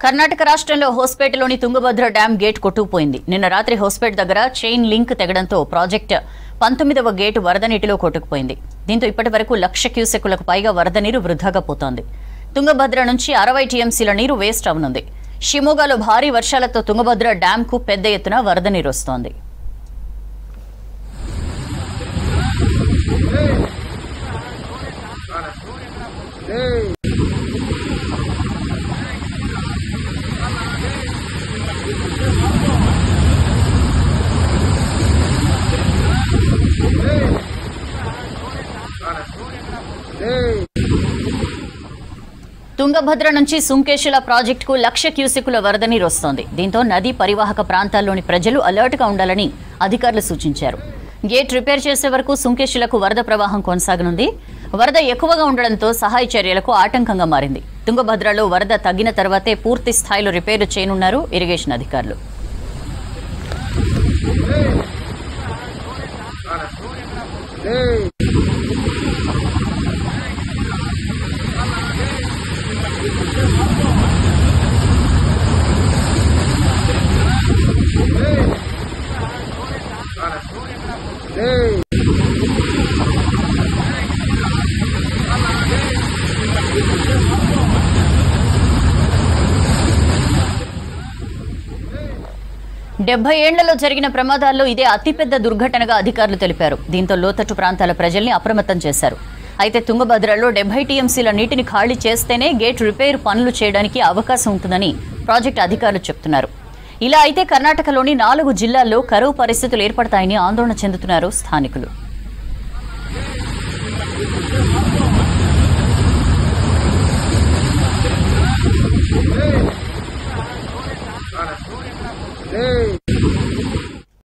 కర్ణాటక రాష్ట్రంలో హోస్పేటలోని Tungabhadra dam gate కొట్టుకుపోయింది. నిన్న రాత్రి హోస్పేట్ దగ్గర చైన్ లింక్ తెగడంతో ప్రాజెక్టు 19వ గేటు వరద నీటిలో కొట్టుకుపోయింది. దీంతో ఇప్పటి వరకు 1,00,000 క్యూసెక్కులకు పైగా వరద నీరు వృధాగా పోతోంది. తుంగభద్ర నుంచి 60 టీఎంసీల నీరు వేస్ట్ అవనుంది. షిమోగాలో భారీ వర్షాలతో తుంగభద్ర డ్యాంకు పెద్ద ఎత్తున వరద నీరు వస్తోంది. తుంగభద్ర నుంచి సుంకేశుల ప్రాజెక్టుకు 1,00,000 క్యూసెక్కుల వరద నీరు వస్తోంది. దీంతో నదీ పరివాహక ప్రాంతాల్లోని ప్రజలు అలర్ట్ గా ఉండాలని అధికారులు సూచించారు. గేట్ రిపేర్ చేసే వరకు సుంకేశులకు వరద ప్రవాహం కొనసాగనుంది. వరద ఎక్కువగా ఉండడంతో సహాయ చర్యలకు ఆటంకంగా మారింది. తుంగభద్రలో వరద తగ్గిన తర్వాతే పూర్తి స్థాయిలో రిపేర్లు చేయనున్నారు ఇరిగేషన్ అధికారులు. డెబ్బై ఏళ్లలో జరిగిన ప్రమాదాల్లో ఇదే అతిపెద్ద దుర్ఘటనగా అధికారులు తెలిపారు. దీంతో లోతట్టు ప్రాంతాల ప్రజల్ని అప్రమత్తం చేశారు. అయితే తుంగభద్రలో 70 టీఎంసీల నీటిని ఖాళీ చేస్తేనే గేట్ రిపేర్ పనులు చేయడానికి అవకాశం ఉంటుందని ప్రాజెక్టు అధికారులు చెబుతున్నారు. ఇలా అయితే కర్ణాటకలోని 4 జిల్లాల్లో కరువు పరిస్థితులు ఏర్పడతాయని ఆందోళన చెందుతున్నారు స్థానికులు. Hey!